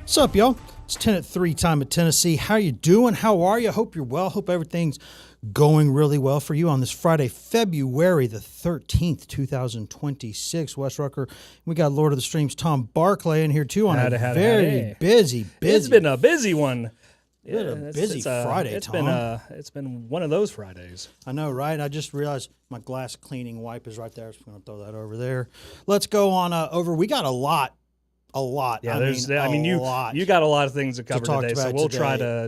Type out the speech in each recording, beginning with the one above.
What's up, y'all? It's 10 at 3 time at Tennessee. How you doing? How are you? Hope you're well. Hope everything's going really well for you on this Friday, February the 13th, 2026. Wes Rucker. We got Lord of the Streams, Tom Barclay, in here, too, on a very busy. It's been a busy one. A busy Friday, Tom. It's been one of those Fridays. I know, right? I just realized my glass cleaning wipe is right there. So I'm going to throw that over there. Let's go on over. We got a lot. Yeah, you got a lot of things to cover today, so we'll try to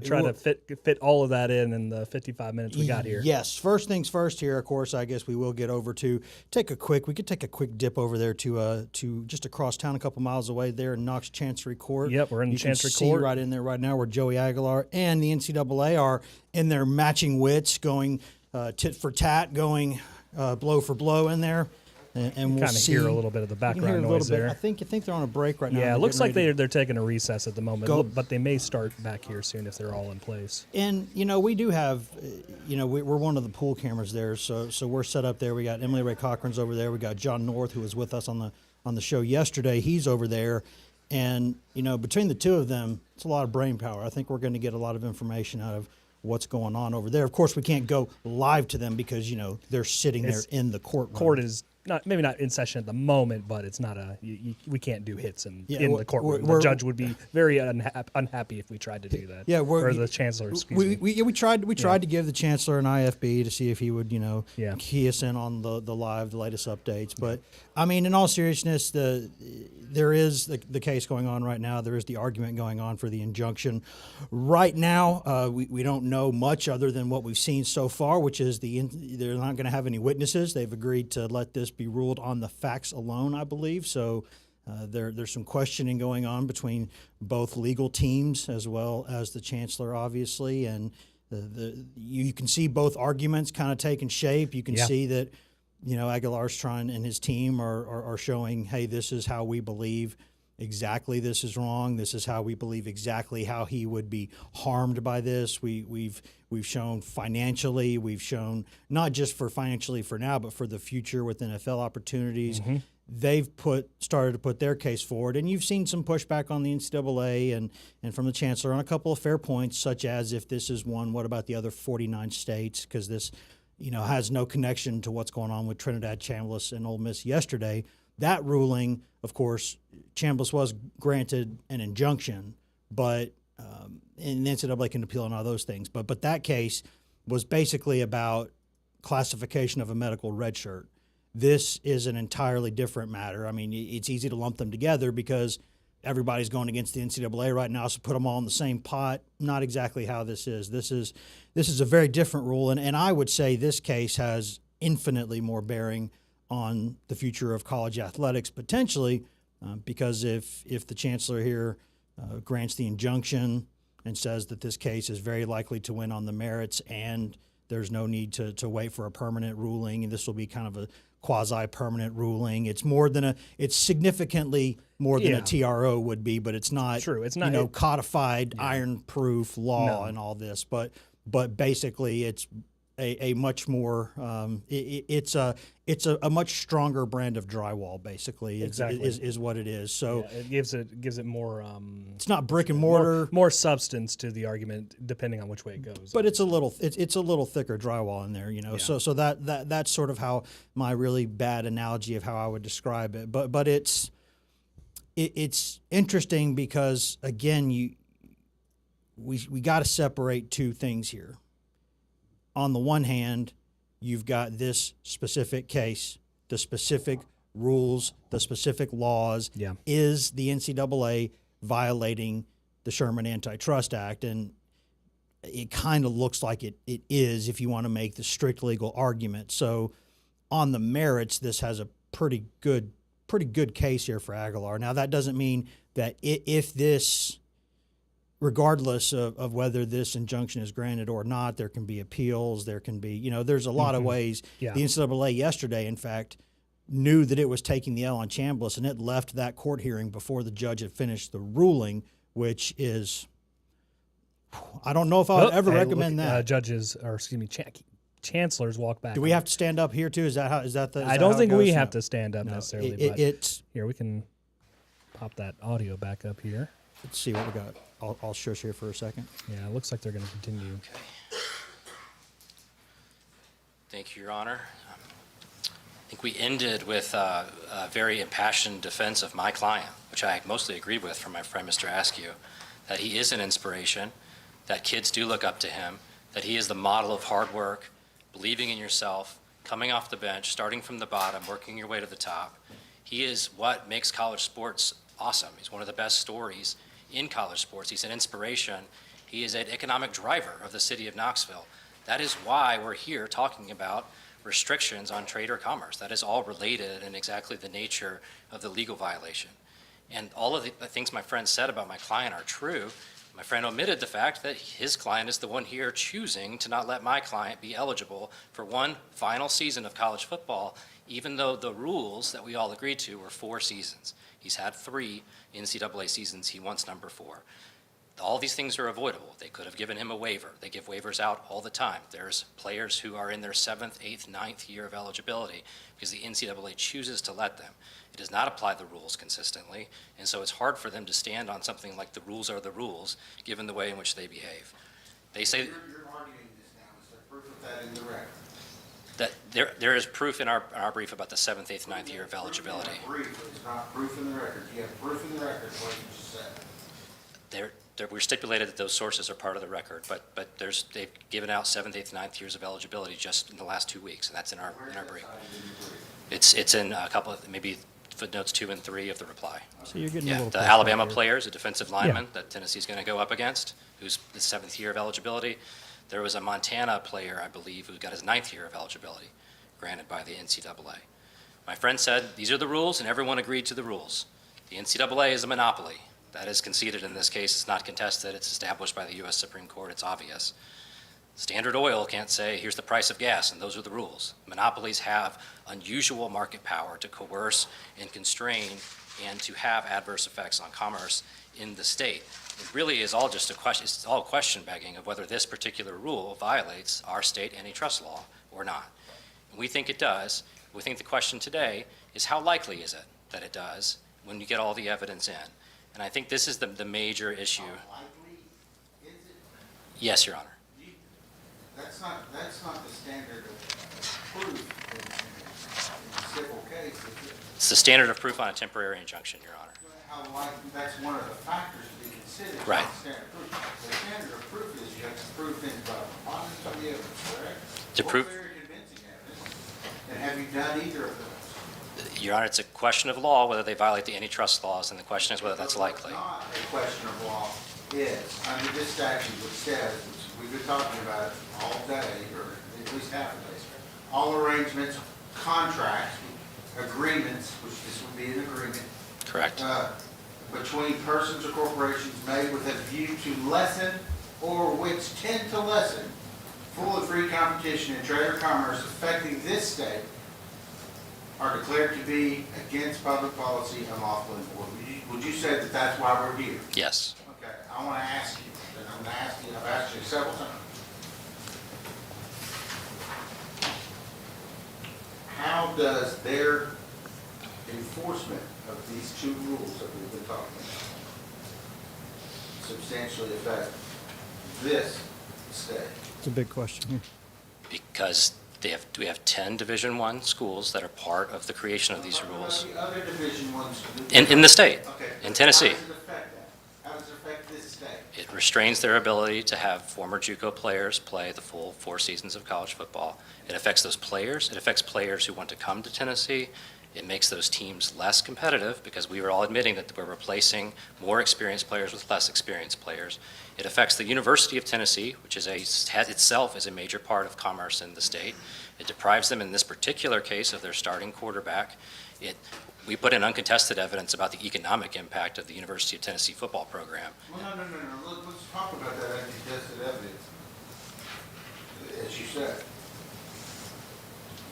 fit all of that in the 55 minutes we got here. Yes. First things first here, of course, I guess we will get over to we could take a quick dip over there to just across town, a couple miles away there in Knox Chancery Court. Yep, we're in Chancery Court. You can see right in there right now where Joey Aguilar and the NCAA are in their matching wits, going tit for tat, going blow for blow in there. And we'll kind of hear a little bit of the background noise there. I think they're on a break right now. Yeah, it looks like they're taking a recess at the moment, but they may start back here soon if they're all in place. And we do have, we're one of the pool cameras there, so we're set up there. We got Emily Ray Cochran's over there. We got John North, who was with us on the show yesterday. He's over there, and between the two of them, it's a lot of brain power. I think we're going to get a lot of information out of what's going on over there. Of course, we can't go live to them because they're sitting there in the courtroom. Court is maybe not in session at the moment, but it's not we can't do hits in the courtroom. The judge would be very unhappy if we tried to do that. Yeah, or the chancellor. We tried to give the chancellor an IFB to see if he would key us in on the latest updates. But I mean, in all seriousness, there is the case going on right now. There is the argument going on for the injunction right now. We don't know much other than what we've seen so far, which is they're not going to have any witnesses. They've agreed to let this be ruled on the facts alone, I believe. So there's some questioning going on between both legal teams as well as the chancellor, obviously, and you can see both arguments kind of taking shape. You can see that Aguilar's trying and his team are showing, hey, this is how we believe exactly this is wrong. This is how we believe exactly how he would be harmed by this. We've shown financially. We've shown not just financially for now, but for the future with NFL opportunities. Mm-hmm. They've started to put their case forward, and you've seen some pushback on the NCAA and from the chancellor on a couple of fair points, such as if this is one, what about the other 49 states? Because this has no connection to what's going on with Trinidad, Chambliss, and Ole Miss yesterday. That ruling, of course, Chambliss was granted an injunction, but and the NCAA can appeal on all those things. But that case was basically about classification of a medical red shirt. This is an entirely different matter. I mean, it's easy to lump them together because everybody's going against the NCAA right now, so put them all in the same pot. Not exactly how this is. This is a very different rule, and I would say this case has infinitely more bearing on the future of college athletics potentially, because if the chancellor here grants the injunction and says that this case is very likely to win on the merits and there's no need to wait for a permanent ruling, and this will be kind of a quasi-permanent ruling. It's significantly more than a TRO would be, but it's not true. It's not codified iron-proof law and all this, but basically it's a much more it's a much stronger brand of drywall, basically. Exactly. Is what it is. So it gives it more. It's not brick and mortar. More substance to the argument, depending on which way it goes. But it's a little thicker drywall in there, Yeah. So that's sort of how my really bad analogy of how I would describe it. But it's interesting because again we got to separate two things here. On the one hand, you've got this specific case, the specific rules, the specific laws. Yeah. Is the NCAA violating the Sherman Antitrust Act? And it kind of looks like it is if you want to make the strict legal argument. So on the merits, this has a pretty good case here for Aguilar. Now, that doesn't mean that if this, regardless of whether this injunction is granted or not, there can be appeals, there can be, there's a lot of ways. Yeah. The NCAA yesterday, in fact, knew that it was taking the L on Chambliss, and it left that court hearing before the judge had finished the ruling, which is, I don't know if I would ever recommend that. Chancellors walk back. Do we have to stand up here too? Is that the? I don't think we have to stand up necessarily. It's here we can pop that audio back up here. let's see what we got. I'll shush here for a second. Yeah, it looks like they're going to continue. Okay. Thank you, Your Honor. I think we ended with a very impassioned defense of my client, which I mostly agreed with from my friend Mr. Askew, that he is an inspiration, that kids do look up to him, that he is the model of hard work, believing in yourself, coming off the bench, starting from the bottom, working your way to the top. He is what makes college sports awesome. He's one of the best stories in college sports. He's an inspiration. He is an economic driver of the city of Knoxville. That is why we're here talking about restrictions on trade or commerce. That is all related in exactly the nature of the legal violation. And all of the things my friend said about my client are true. My friend omitted the fact that his client is the one here choosing to not let my client be eligible for one final season of college football, even though the rules that we all agreed to were 4 seasons. He's had 3 NCAA seasons. He wants number 4. All these things are avoidable. They could have given him a waiver. They give waivers out all the time. There's players who are in their 7th, 8th, 9th year of eligibility because the NCAA chooses to let them. It does not apply the rules consistently, and so it's hard for them to stand on something like the rules are the rules, given the way in which they behave. They say You're arguing this now. Is there proof of that in the record? that there is proof in our brief about the 7th, 8th, 9th year of eligibility. Brief, it's not proof in the record. Do you have proof in the record of what you just said? We're stipulated that those sources are part of the record, but they've given out 7th, 8th, 9th years of eligibility just in the last 2 weeks, and that's in our brief. It's in a couple of, maybe footnotes 2 and 3 of the reply. So you're getting a Yeah, little the pushback Alabama here. player is a defensive lineman that Tennessee's going to go up against, who's the 7th year of eligibility. There was a Montana player, I believe, who got his 9th year of eligibility granted by the NCAA. My friend said, these are the rules, and everyone agreed to the rules. The NCAA is a monopoly. That is conceded in this case. It's not contested. It's established by the U.S. Supreme Court. It's obvious. Standard Oil can't say, here's the price of gas, and those are the rules. Monopolies have unusual market power to coerce and constrain and to have adverse effects on commerce in the state. It really is all just a question, it's all question begging of whether this particular rule violates our state antitrust law or not. And we think it does. We think the question today is how likely is it that it does when you get all the evidence in? And I think this is the major issue. How likely is it? Yes, Your Honor. That's not the standard of proof in civil cases. It's the standard of proof on a temporary injunction, Your Honor. How likely, that's one of the factors to be considered. It's Right. not standard of proof. The standard of proof is you have to prove things by preponderance of the evidence, correct? To prove- Or very convincing evidence. And have you done either of those? Your Honor, it's a question of law whether they violate the antitrust laws, and the question is whether that's likely. Not a question of law is, under this statute, which says, which we've been talking about it all day, or at least half a day, all arrangements, contracts, agreements, which this would be an agreement, Correct. between persons or corporations made with a view to lessen or which tend to lessen full and free competition in trade or commerce affecting this state are declared to be against public policy and unlawful in war. Would you say that that's why we're here? Yes. Okay, I want to ask you, and I'm going to ask you, I've asked you several times. How does their enforcement of these 2 rules that we've been talking about substantially affect this state? It's a big question here. Because we have 10 Division I schools that are part of the creation of these rules The other Division ones. in the state, Okay. in Tennessee. How does it affect that? How does it affect this state? It restrains their ability to have former JUCO players play the full 4 seasons of college football. It affects those players. It affects players who want to come to Tennessee. It makes those teams less competitive because we were all admitting that we're replacing more experienced players with less experienced players. It affects the University of Tennessee, which has itself is a major part of commerce in the state. It deprives them in this particular case of their starting quarterback. We put in uncontested evidence about the economic impact of the University of Tennessee football program. Well, no. Let's talk about that uncontested evidence. As you said,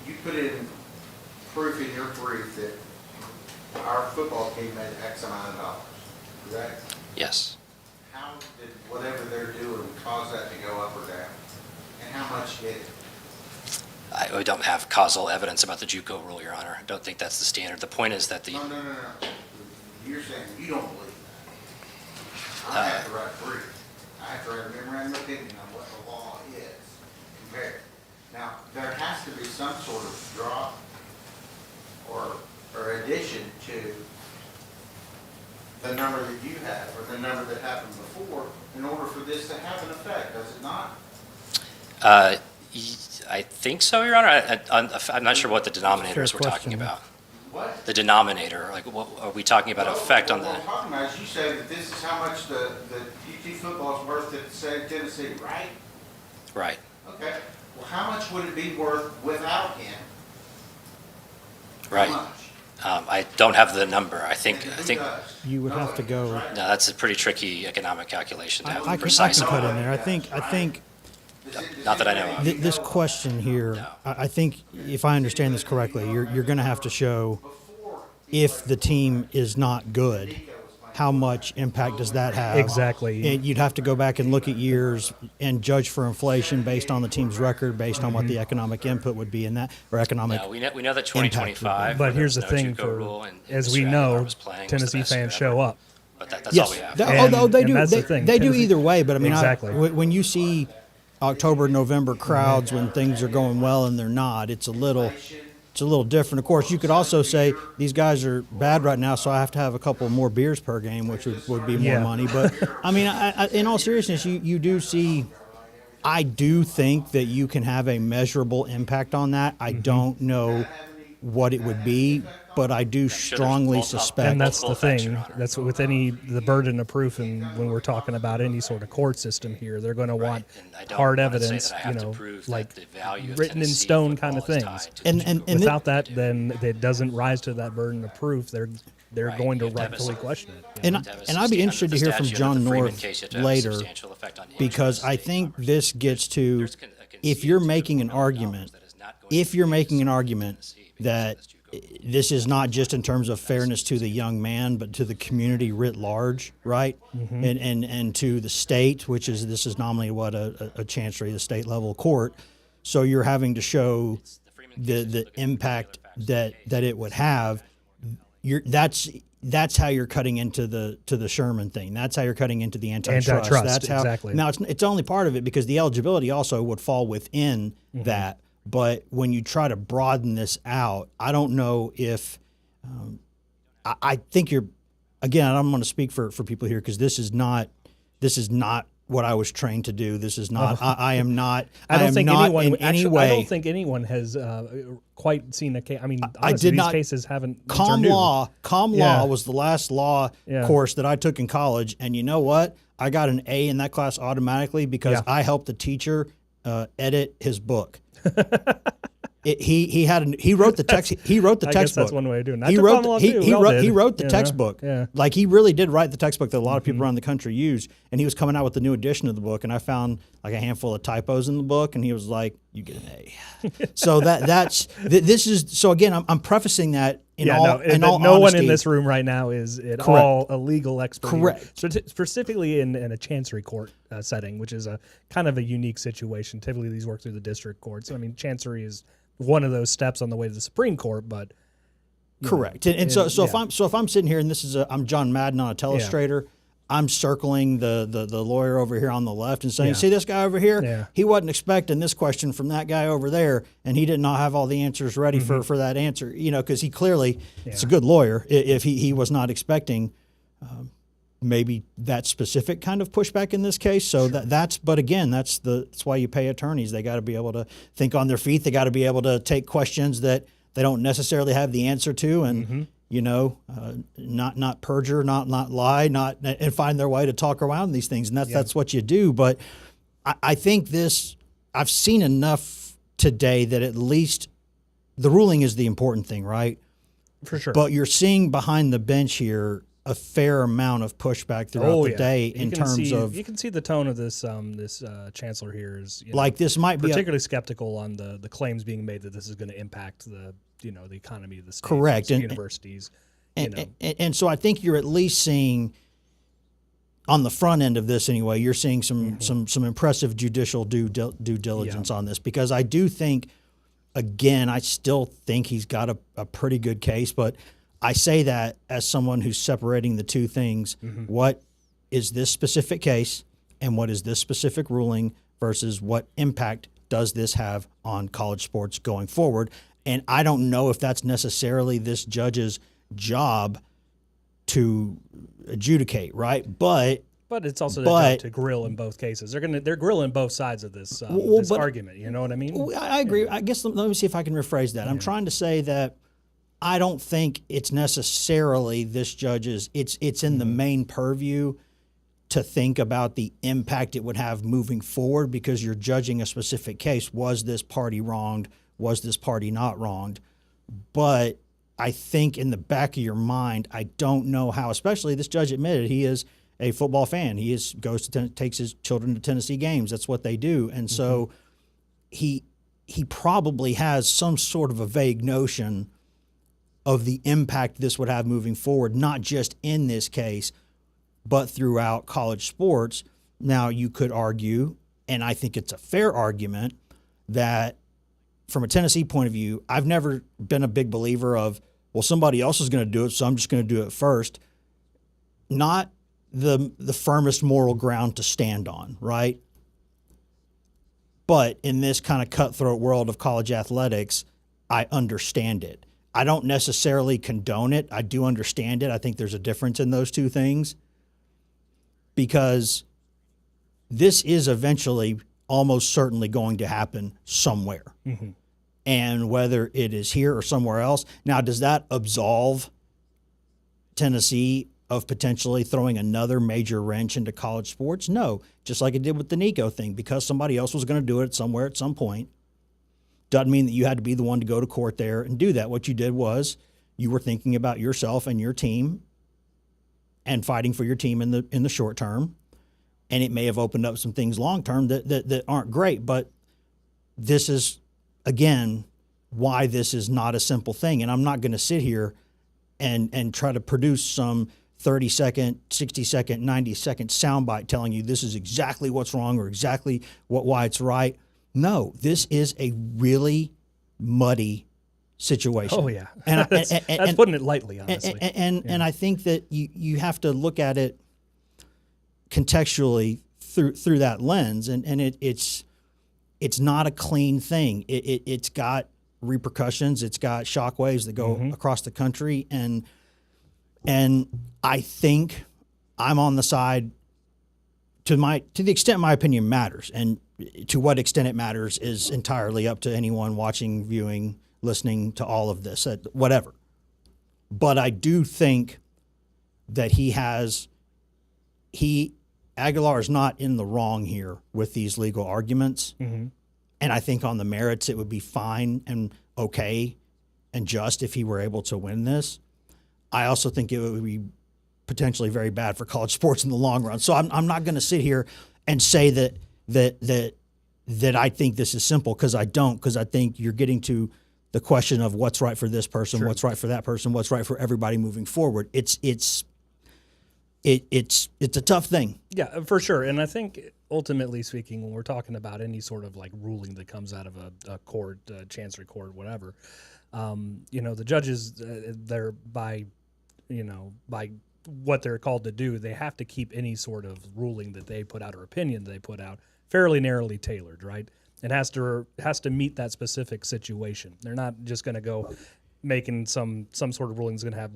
you put in proof in your brief that our football team made X amount of dollars, correct? Yes. How did whatever they're doing cause that to go up or down? And how much did it? We don't have causal evidence about the JUCO rule, Your Honor. I don't think that's the standard. The point is that No. You're saying you don't believe I have to write a brief. I have to write a memorandum of opinion on what the law is compared. Now, there has to be some sort of drop or addition to the number that you have or the number that happened before in order for this to have an effect, does it not? I think so, Your Honor. I'm not sure what the denominators we're talking about. What? The denominator, like, what are we talking about? Effect on the? What we're talking about is you say that this is how much the UT football is worth to the state of Tennessee, right? Right. Okay. Well, how much would it be worth without him? Right. How much? I don't have the number. I think You would have to go. Right? no, that's a pretty tricky economic calculation to have I precise. can cut in there. I think Not that I know of. this question here. I think if I understand this correctly, you're going to have to show if the team is not good, how much impact does that have? Exactly. And you'd have to go back and look at years and judge for inflation based on the team's record, based on what the economic input would be in that, or economic. No, we know that 2025. But where here's the there was no thing: JUCO rule and as Mr. we Aguilar know, was playing, was the Tennessee best fans ever. show up. But that's all Yes, we have. they And do. that's the They, thing. they do Tennessee- either way. But I mean, Exactly. when you see October, November crowds when things are going well and they're not, it's a little different. Of course, you could also say these guys are bad right now, so I have to have a couple more beers per game, which would be more Yeah. money. But I mean, in all seriousness, you do see. I do think that you can have a measurable impact on that. I don't know what it would be, but I do strongly suspect. And that's the Multiple effects, thing. Your Honor. That's with the burden of proof, and when we're talking about any sort of court system here, they're going to want And I don't hard wanna say evidence, that I have to you know, prove that like the value of written in Tennessee stone kind of football is things. tied to the And Without that, then it doesn't rise to that burden of proof. They're Right. going to You have to have a rightfully sub- question it. And You have to have a and I'd be substan- interested to under hear the from statute, John under the Freeman North case, you have to have a later, substantial effect on because interest. I think this gets to There's a if you're conceit making to an the $1 million argument, that is not going if to you're be making an used argument in Tennessee because that of this JUCO. this is not just in terms of fairness to the young man, but to the community writ large, right? And to the state, which is this is nominally what a chancery, the state level court. So you're having to show the impact that it would have. That's how you're cutting into the Sherman thing. That's how you're cutting into the antitrust. Antitrust, That's how. exactly. Now it's only part of it because the eligibility also would fall within that. But when you try to broaden this out, I don't know if I think you're. Again, I don't want to speak for people here because this is not what I was trained to do. This is not. I am not. I don't think not anyone in any way. I don't think anyone has quite seen a case. I mean, honestly, I did these not. cases haven't. Com these are new. law Yeah. was the last law Yeah. course that I took in college, and you know what? I got an A in that class automatically because Yeah. I helped the teacher edit his book. He wrote the text. He wrote the I textbook. guess that's one way of doing it. I He took wrote common law he, too. he We all wrote did, he wrote the you know? textbook. Yeah. Like he really did write the textbook that a lot of people around the country use. And he was coming out with the new edition of the book, and I found like a handful of typos in the book, and he was like, "You get an A." So this is so again. I'm prefacing that in all no one honesty. in this room right now is at Correct. all a legal expert. here. Correct. Specifically in a chancery court setting, which is a kind of a unique situation. Typically, these work through the district courts. I mean, chancery is one of those steps on the way to the Supreme Court, but Correct. And so yeah. if I'm sitting here and this is I'm John Madden on a telestrator, I'm circling the lawyer over here on the left and saying, Yeah. see this guy over here? Yeah. He wasn't expecting this question from that guy over there, and he did not have all the answers ready for that answer. You know, because he clearly it's a good lawyer if he was not expecting maybe that specific kind of pushback in this case. So but again, that's why you pay attorneys. They got to be able to think on their feet. They got to be able to take questions that they don't necessarily have the answer to, and not perjure, not lie, and find their way to talk around these things. And that's what you do. But I think I've seen enough today that at least the ruling is the important thing, right? for sure. But you're seeing behind the bench here a fair amount of pushback throughout the day in terms of you can see the tone of this chancellor here is like this might be particularly skeptical on the claims being made that this is going to impact the economy of the state, Correct. And universities. And so I think you're at least seeing on the front end of this anyway, you're seeing some impressive judicial due diligence on this, because I do think, again, I still think he's got a pretty good case, but I say that as someone who's separating the two things. is this specific case and what is this specific ruling versus what impact does this have on college sports going forward. And I don't know if that's necessarily this judge's job to adjudicate, right? But it's also their job to grill in both cases. They're grilling both sides of this, this argument. You know what I mean? I agree. I guess let me see if I can rephrase that. I'm trying to say that I don't think it's necessarily this judge's. It's in the main purview to think about the impact it would have moving forward, because you're judging a specific case. Was this party wronged? Was this party not wronged? But I think in the back of your mind, I don't know how, especially this judge admitted he is a football fan. He takes his children to Tennessee games. That's what they do. And so he probably has some sort of a vague notion of the impact this would have moving forward, not just in this case, but throughout college sports. Now, you could argue, and I think it's a fair argument, that from a Tennessee point of view, I've never been a big believer of, well, somebody else is going to do it, so I'm just going to do it first. Not the firmest moral ground to stand on, right? But in this kind of cutthroat world of college athletics, I understand it. I don't necessarily condone it. I do understand it. I think there's a difference in those two things, because this is eventually almost certainly going to happen somewhere. Mm-hmm. And whether it is here or somewhere else. Now, does that absolve Tennessee of potentially throwing another major wrench into college sports? No, just like it did with the Nico thing, because somebody else was going to do it somewhere at some point. Doesn't mean that you had to be the one to go to court there and do that. What you did was you were thinking about yourself and your team and fighting for your team in the short term. And it may have opened up some things long term that aren't great. But this is, again, why this is not a simple thing. And I'm not going to sit here and try to produce some 30-second, 60-second, 90-second soundbite telling you this is exactly what's wrong or exactly why it's right. No, this is a really muddy situation. Oh, yeah. And that's putting it lightly, honestly. And I think that you have to look at it contextually through that lens. And it's not a clean thing. It's got repercussions. It's got shockwaves that go across the country. And I think I'm on the side to the extent my opinion matters. And to what extent it matters is entirely up to anyone watching, viewing, listening to all of this, whatever. But I do think that Aguilar is not in the wrong here with these legal arguments. Mm-hmm. And I think on the merits, it would be fine and okay and just if he were able to win this. I also think it would be potentially very bad for college sports in the long run. So I'm not going to sit here and say that I think this is simple, because I don't, because I think you're getting to the question of what's right for this person, sure, what's right for that person, what's right for everybody moving forward. It's a tough thing. Yeah, for sure. And I think ultimately speaking, when we're talking about any sort of like ruling that comes out of a court, chancery court, whatever, the judges, they're by what they're called to do, they have to keep any sort of ruling that they put out or opinion that they put out fairly narrowly tailored, right? It has to meet that specific situation. They're not just going to go making some sort of ruling that's going to have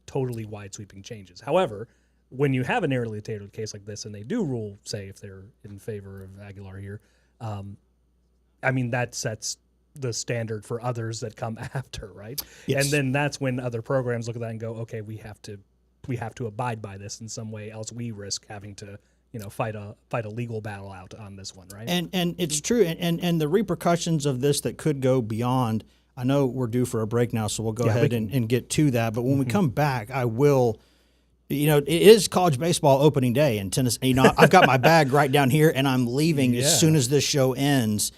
totally wide sweeping changes. However, when you have a narrowly tailored case like this, and they do rule, say, if they're in favor of Aguilar here, that sets the standard for others that come after, right? Yes. And then that's when other programs look at that and go, okay, we have to abide by this in some way, else we risk having to fight a legal battle out on this one, right? And it's true, and the repercussions of this that could go beyond. I know we're due for a break now, so we'll go ahead and get to that. But when we come back, I will. It is college baseball opening day in Tennessee. I've got my bag right down here, and I'm leaving as soon as this show ends,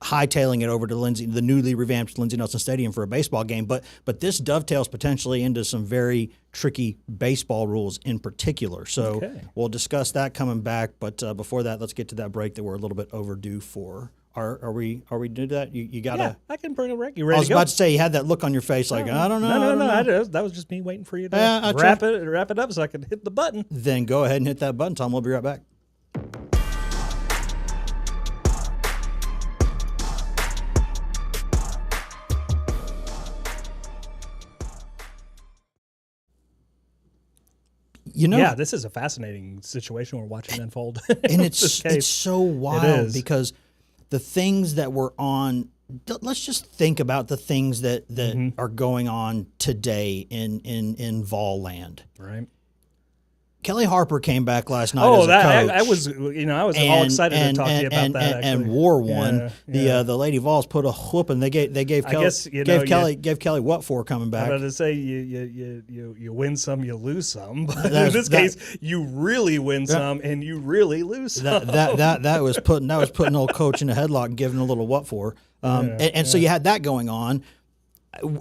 hightailing it over to the newly revamped Lindsey Nelson Stadium for a baseball game. But this dovetails potentially into some very tricky baseball rules in particular. So we'll discuss that coming back. But before that, let's get to that break that we're a little bit overdue for. Are we do that? You gotta. Yeah, I can bring a Rick. You I ready was to go? about to say you had that look on your face, like I don't know. No. That was just me waiting for you to I wrap it up so I could hit the button. Then go ahead and hit that button, Tom. We'll be right back. Yeah, this is a fascinating situation we're watching unfold. And it's so wild because the things that were on. Let's just think about the things that are going on today in Vol land. Right. Kelly Harper came back last night as a coach. I was all excited to talk to you about that. And War one. The Lady Vols put a whooping. They gave Kelly what for coming back? I was about to say you win some, you lose some. But in this case, you really win some and you really lose some. That was putting old coach in a headlock and giving a little what for. So you had that going on.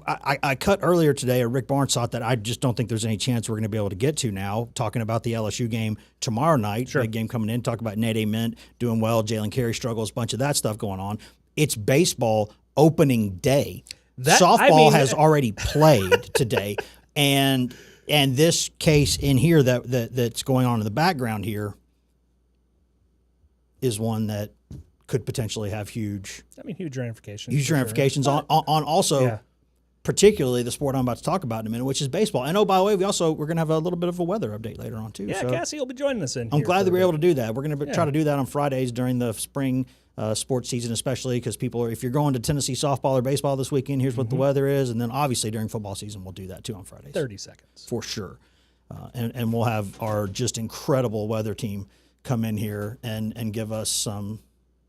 I cut earlier today a Rick Barnes thought that I just don't think there's any chance we're going to be able to get to now, talking about the LSU game tomorrow night. Big game coming in, talk about Nate Ament doing well, Jalen Carey struggles, a bunch of that stuff going on. It's baseball opening day. Softball has already played today, and this case in here that's going on in the background here is one that could potentially have huge ramifications. Huge ramifications on also particularly the sport I'm about to talk about in a minute, which is baseball. And by the way, we're going to have a little bit of a weather update later on too. Yeah, so Cassie will be joining us in. I'm glad that we're able to do that. We're going to try to do that on Fridays during the spring sports season, especially because if you're going to Tennessee softball or baseball this weekend, here's what the weather is, and then obviously during football season we'll do that too on Fridays. 30 seconds for sure, and we'll have our just incredible weather team come in here and give us some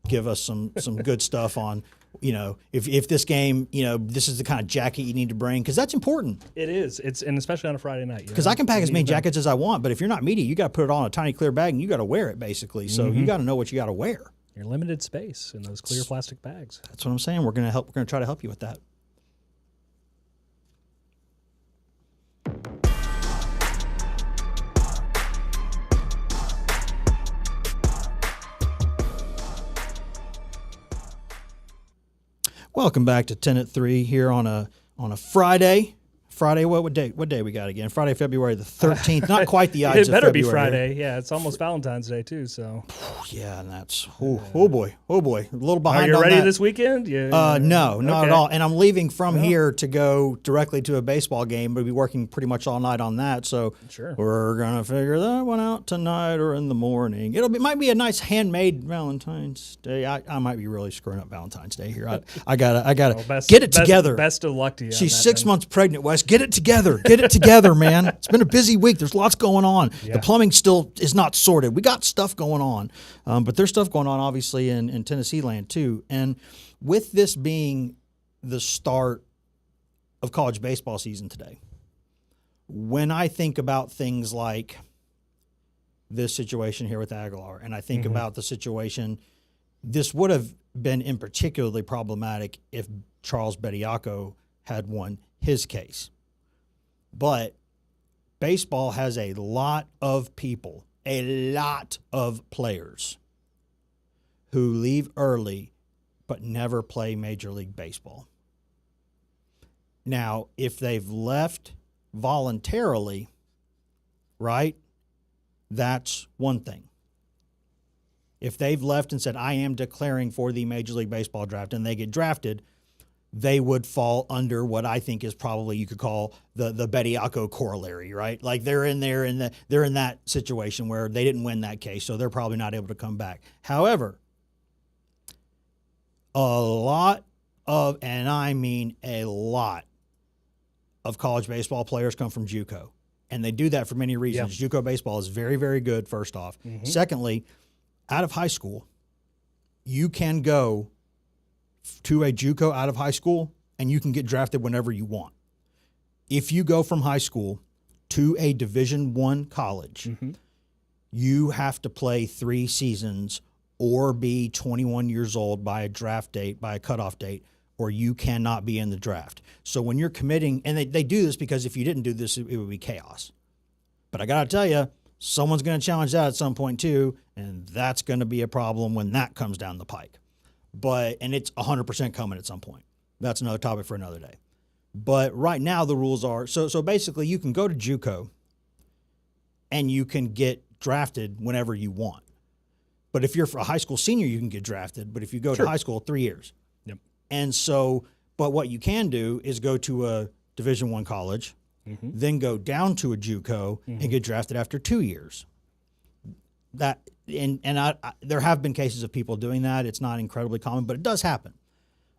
good stuff on, if this game, this is the kind of jacket you need to bring, because that's important. It is. And especially on a Friday night. Because I can pack as many jackets as I want, but if you're not media, you got to put it all in a tiny clear bag and you got to wear it basically. So you got to know what you got to wear. You're limited space in those clear plastic bags. That's what I'm saying. We're going to try to help you with that. Welcome back to 10 at 3 here on a Friday. Friday, what day we got again? Friday, February the 13th. Not quite the Ides of February. It better be Friday. Yeah, it's almost Valentine's Day too. So. Yeah, and that's oh boy, a little behind. Are you on ready that. this weekend? No, not at all. And I'm leaving from here to go directly to a baseball game. We'll be working pretty much all night on that. So we're gonna figure that one out tonight or in the morning. Might be a nice handmade Valentine's Day. I might be really screwing up Valentine's Day here. I gotta get it together. Best of luck to you. She's 6 months pregnant, Wes. Get it together. Get it together, man. It's been a busy week. There's lots going on. Yeah. The plumbing still is not sorted. We got stuff going on. But there's stuff going on, obviously, in Tennessee land, too. And with this being the start of college baseball season today, when I think about things like this situation here with Aguilar, and I think about the situation, this would have been in particularly problematic if Charles Bediaco had won his case. But baseball has a lot of people, a lot of players who leave early but never play Major League Baseball. Now, if they've left voluntarily, right, that's one thing. If they've left and said, I am declaring for the Major League Baseball draft, and they get drafted, they would fall under what I think is probably you could call the Bediaco corollary, right? Like they're in that situation where they didn't win that case, so they're probably not able to come back. However, a lot of, and I mean a lot, of college baseball players come from JUCO, and they do that for many reasons. JUCO baseball is very, very good, first off. Secondly, out of high school, you can go to a JUCO out of high school, and you can get drafted whenever you want. If you go from high school to a Division I college, you have to play 3 seasons or be 21 years old by a draft date, by a cutoff date, or you cannot be in the draft. So when you're committing, and they do this because if you didn't do this, it would be chaos. But I got to tell you, someone's going to challenge that at some point too, and that's going to be a problem when that comes down the pike. and it's 100% coming at some point. That's another topic for another day. But right now the rules are, so basically you can go to JUCO and you can get drafted whenever you want. But if you're a high school senior, you can get drafted. But if you go to high school, 3 years. Yep. And so, but what you can do is go to a Division I college, then go down to a JUCO and get drafted after 2 years. There have been cases of people doing that. It's not incredibly common, but it does happen.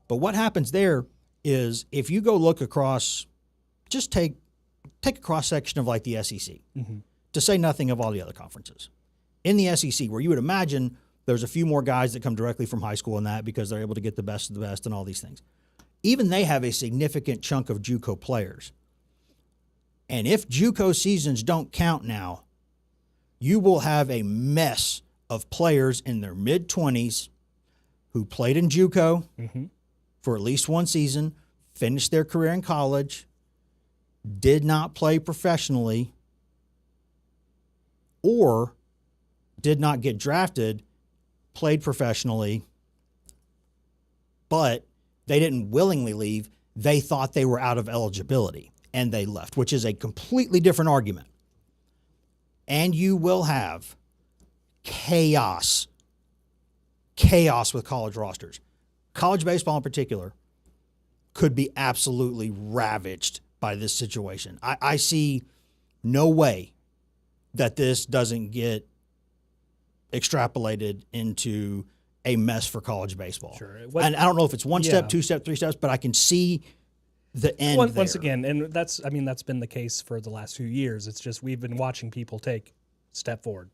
But what happens there is if you go look across, just take a cross section of like the SEC, to say nothing of all the other conferences. In the SEC, where you would imagine there's a few more guys that come directly from high school in that because they're able to get the best of the best and all these things. Even they have a significant chunk of JUCO players. And if JUCO seasons don't count now, you will have a mess of players in their mid-20s who played in JUCO for at least one season, finished their career in college, did not play professionally, or did not get drafted, played professionally, but they didn't willingly leave. They thought they were out of eligibility, and they left, which is a completely different argument. And you will have chaos with college rosters. College baseball in particular could be absolutely ravaged by this situation. I see no way that this doesn't get extrapolated into a mess for college baseball. Sure. And I don't know if it's one step, 2 steps, 3 steps, but I can see the end Once there. again, and that's been the case for the last few years. It's just we've been watching people take step forward.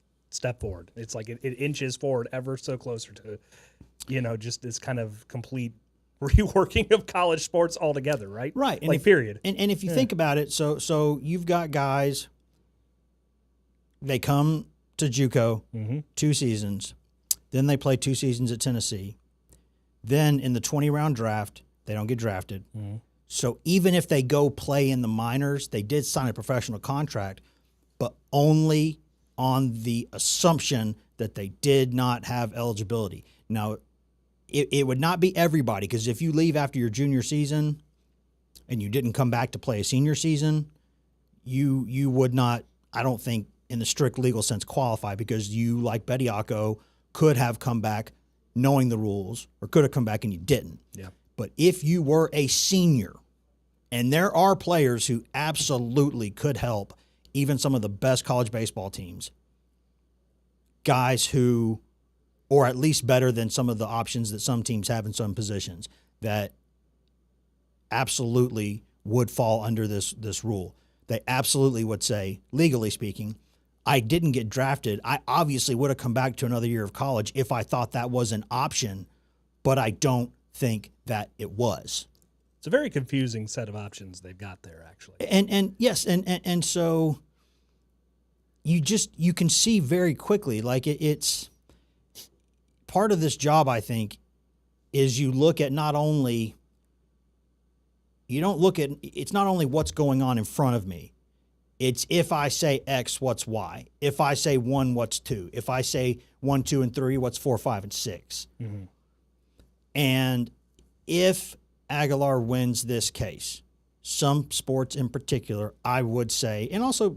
It's like it inches forward ever so closer to, just this kind of complete reworking of college sports altogether, right? Right. And like, period. And if you think about it, so you've got guys, they come to JUCO 2 seasons, then they play 2 seasons at Tennessee. Then in the 20-round draft, they don't get drafted. So even if they go play in the minors, they did sign a professional contract, but only on the assumption that they did not have eligibility. Now, it would not be everybody, because if you leave after your junior season and you didn't come back to play a senior season, you would not, I don't think, in the strict legal sense, qualify, because you, like Bediako, could have come back knowing the rules, or could have come back and you didn't. Yeah. But if you were a senior, and there are players who absolutely could help even some of the best college baseball teams, guys who, or at least better than some of the options that some teams have in some positions, that absolutely would fall under this rule. They absolutely would say, legally speaking, I didn't get drafted. I obviously would have come back to another year of college if I thought that was an option, but I don't think that it was. It's a very confusing set of options they've got there, actually. And yes, and so you can see very quickly, like it's part of this job, I think, is you look at not only, it's not only what's going on in front of me. It's if I say X, what's Y? If I say 1, what's 2? If I say 1, 2, and 3, what's 4, 5, and 6? And if Aguilar wins this case, some sports in particular, I would say, and also,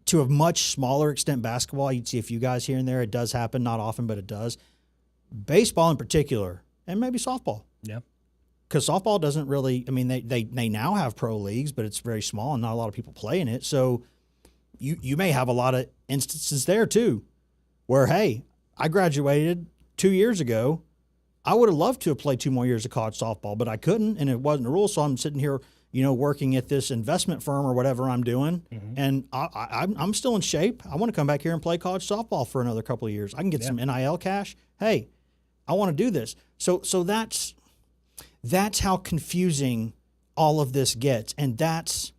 to a much smaller extent, basketball, you'd see a few guys here and there. It does happen, not often, but it does. Baseball in particular, and maybe softball. Yeah. Because softball doesn't really, they now have pro leagues, but it's very small and not a lot of people play in it. So you may have a lot of instances there too where, hey, I graduated 2 years ago. I would have loved to have played 2 more years of college softball, but I couldn't, and it wasn't a rule. So I'm sitting here, working at this investment firm or whatever I'm doing, and I'm still in shape. I want to come back here and play college softball for another couple of years. I can get some NIL cash. Hey, I want to do this. So that's how confusing all of this gets, and that's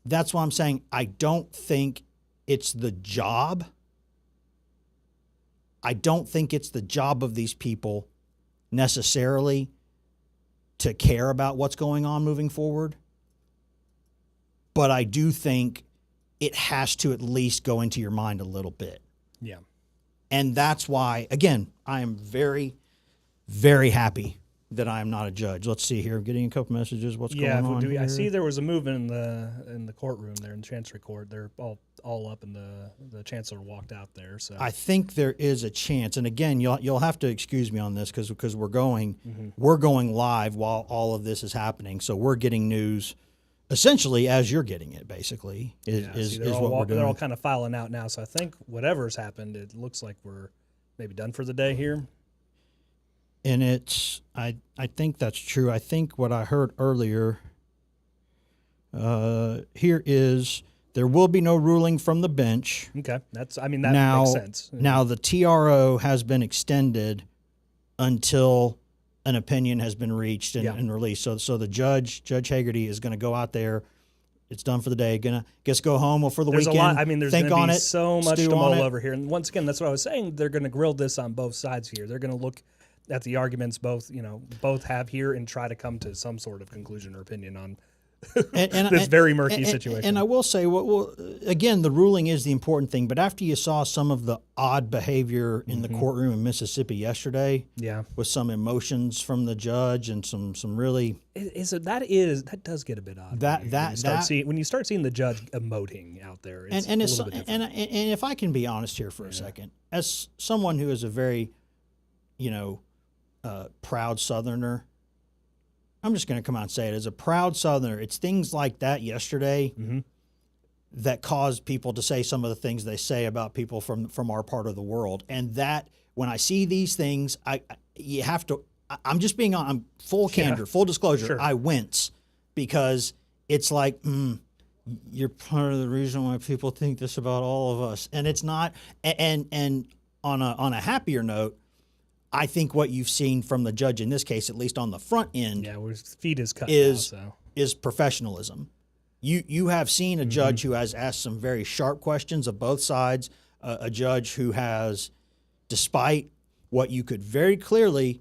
why I'm saying I don't think it's the job. I don't think it's the job of these people necessarily to care about what's going on moving forward. But I do think it has to at least go into your mind a little bit. Yeah. And that's why, again, I am very, very happy that I am not a judge. Let's see here. I'm getting a couple messages. What's going on here? I see there was a movement in the courtroom there in the Chancery Court. They're all up, and the chancellor walked out there. So I think there is a chance. And again, you'll have to excuse me on this because we're going live while all of this is happening. So we're getting news essentially as you're getting it. Basically, is what we're doing. They're all kind of filing out now. So I think whatever's happened, it looks like we're maybe done for the day here. And I think that's true. I think what I heard earlier here is there will be no ruling from the bench. Okay, that makes sense. Now the TRO has been extended until an opinion has been reached and released. So the Judge Hagerty is going to go out there. It's done for the day. Gonna go home for the weekend. A lot. I mean, there's going to be so much to mull over here. And once again, that's what I was saying. They're going to grill this on both sides here. They're going to look at the arguments both have here and try to come to some sort of conclusion or opinion on this very murky situation. And I will say, again, the ruling is the important thing. But after you saw some of the odd behavior in the courtroom in Mississippi yesterday, with some emotions from the judge and some really that does get a bit odd. When you start seeing the judge emoting out there, it's a little bit different. And if I can be honest here for a second, as someone who is a very proud Southerner, I'm just going to come out and say it. As a proud Southerner, it's things like that yesterday that caused people to say some of the things they say about people from our part of the world. And that when I see these things, I'm just being on. I'm full candor, full disclosure. Sure. I wince because it's like, you're part of the reason why people think this about all of us, and it's not. And on a happier note, I think what you've seen from the judge in this case, at least on the front end, where his feet is cut is professionalism. You have seen a judge who has asked some very sharp questions of both sides, a judge who has, despite what you could very clearly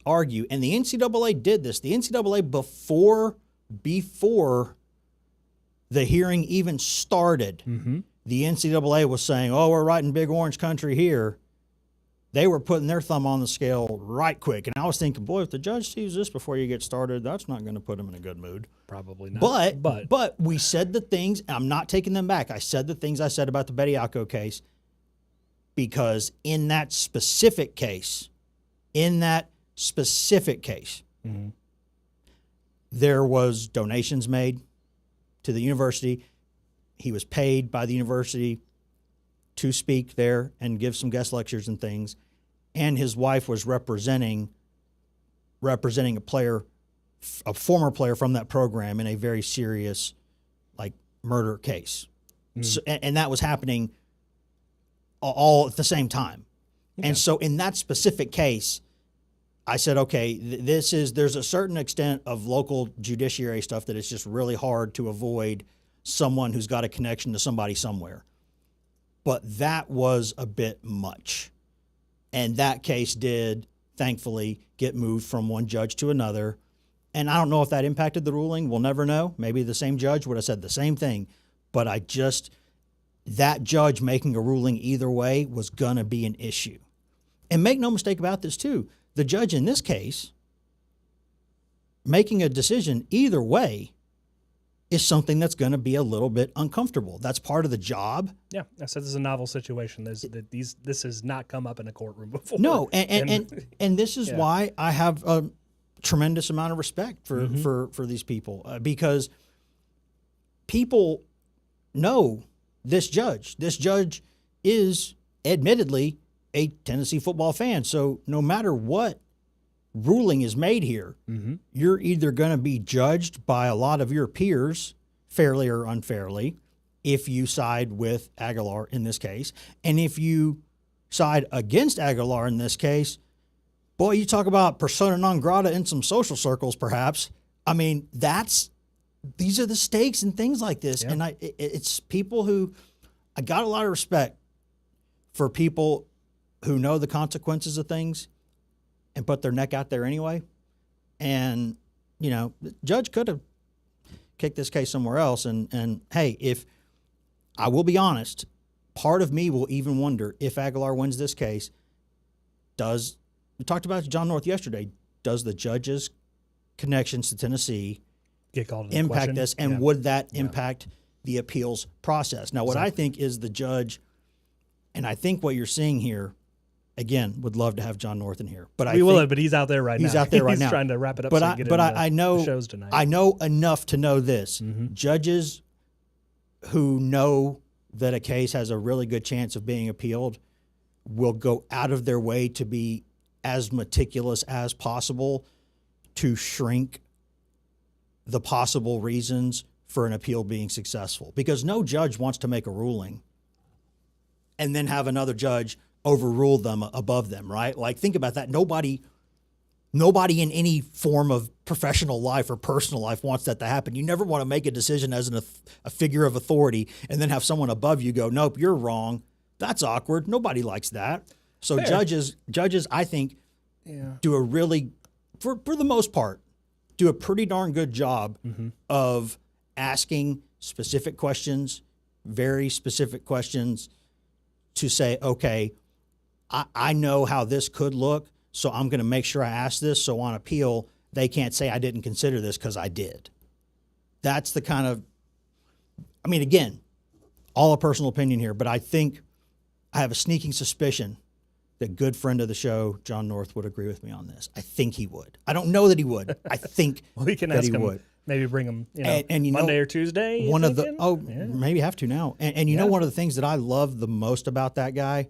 argue, and the NCAA did this. The NCAA before the hearing even started, the NCAA was saying, "Oh, we're right in Big Orange country here." They were putting their thumb on the scale right quick. And I was thinking, boy, if the judge sees this before you get started, that's not going to put him in a good mood. Probably not. But we said the things, and I'm not taking them back. I said the things I said about the Bediako case because in that specific case, there was donations made to the university. He was paid by the university to speak there and give some guest lectures and things, and his wife was representing a former player from that program in a very serious, murder case. So, and that was happening all at the same time. Okay. And so in that specific case, I said, okay, there's a certain extent of local judiciary stuff that it's just really hard to avoid someone who's got a connection to somebody somewhere. But that was a bit much. And that case did, thankfully, get moved from one judge to another. And I don't know if that impacted the ruling. We'll never know. Maybe the same judge would have said the same thing. But that judge making a ruling either way was going to be an issue. And make no mistake about this, too. The judge in this case, making a decision either way, is something that's going to be a little bit uncomfortable. That's part of the job. Yeah, I said this is a novel situation. This has not come up in a courtroom before. No, and this is why I have a tremendous amount of respect for these people because people know this judge. This judge is admittedly a Tennessee football fan, so no matter what ruling is made here, you're either going to be judged by a lot of your peers, fairly or unfairly, if you side with Aguilar in this case. And if you side against Aguilar in this case, boy, you talk about persona non grata in some social circles, perhaps. I mean, these are the stakes and things like this. Yeah. And it's people who, I got a lot of respect for people who know the consequences of things and put their neck out there anyway. And, the judge could have kicked this case somewhere else. And hey, if I will be honest, part of me will even wonder if Aguilar wins this case, does we talked about John North yesterday. Does the judge's connections to Tennessee Get called into impact question. this, and would that impact the appeals process? Now, what I think is the judge, and I think what you're seeing here, again, would love to have John North in here, but We will, but he's out there right now. He's out there right he's now. trying to wrap it up. But so I, we get but into I know the shows tonight. I know enough to know this: judges who know that a case has a really good chance of being appealed will go out of their way to be as meticulous as possible to shrink the possible reasons for an appeal being successful, because no judge wants to make a ruling and then have another judge overrule them above them, right? Like, think about that. Nobody in any form of professional life or personal life wants that to happen. You never want to make a decision as a figure of authority and then have someone above you go, nope, you're wrong. That's awkward. Nobody likes that. So Fair. judges, I think, do a really, for the most part, do a pretty darn good job of asking specific questions, very specific questions, to say, okay, I know how this could look, so I'm going to make sure I ask this, so on appeal, they can't say I didn't consider this because I did. That's the kind of, I mean, again, all a personal opinion here, but I think I have a sneaking suspicion that good friend of the show, John North, would agree with me on this. I think he would. I don't know that he would. I think we can that ask he him. would. Maybe bring him, And you know, Monday or Tuesday. One of the maybe have to now. And you know, one of the things that I love the most about that guy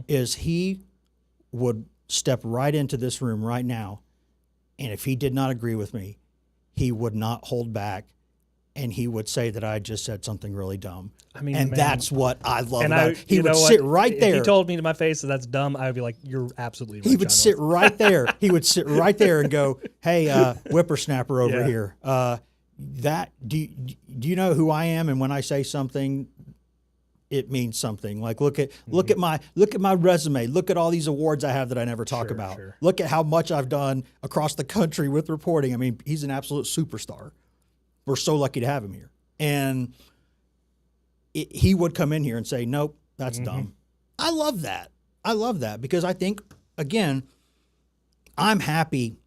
is he would step right into this room right now, and if he did not agree with me, he would not hold back, and he would say that I just said something really dumb. I mean, and that's what I love about it. He would sit right there. If he told me to my face that that's dumb, I would be like, "You're absolutely right." He would sit right there. He would sit right there and go, "Hey, whippersnapper over here. Do you know who I am? And when I say something, it means something. Like, look at my resume. Look at all these awards I have that I never talk about. Sure. Look at how much I've done across the country with reporting. I mean, he's an absolute superstar. We're so lucky to have him here." And he would come in here and say, "Nope, that's dumb." I love that. I love that because I think, again, I'm happy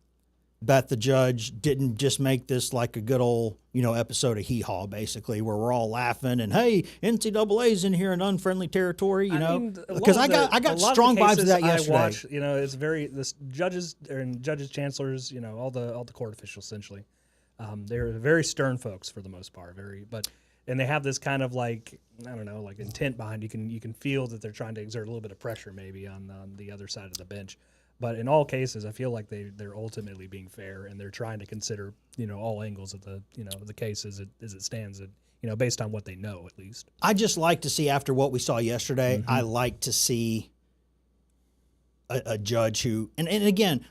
that the judge didn't just make this like a good old, episode of Hee Haw, basically, where we're all laughing and, hey, NCAA's in here in unfriendly territory, because I got strong vibes of that yesterday. I watch, it's this judges and judges, chancellors, all the court officials essentially. They're very stern folks for the most part, and they have this kind of like, I don't know, like intent behind. You can feel that they're trying to exert a little bit of pressure maybe on the other side of the bench. But in all cases, I feel like they're ultimately being fair, and they're trying to consider all angles of the case as it stands, based on what they know at least. I just like to see, after what we saw yesterday, I like to see a judge who, and again,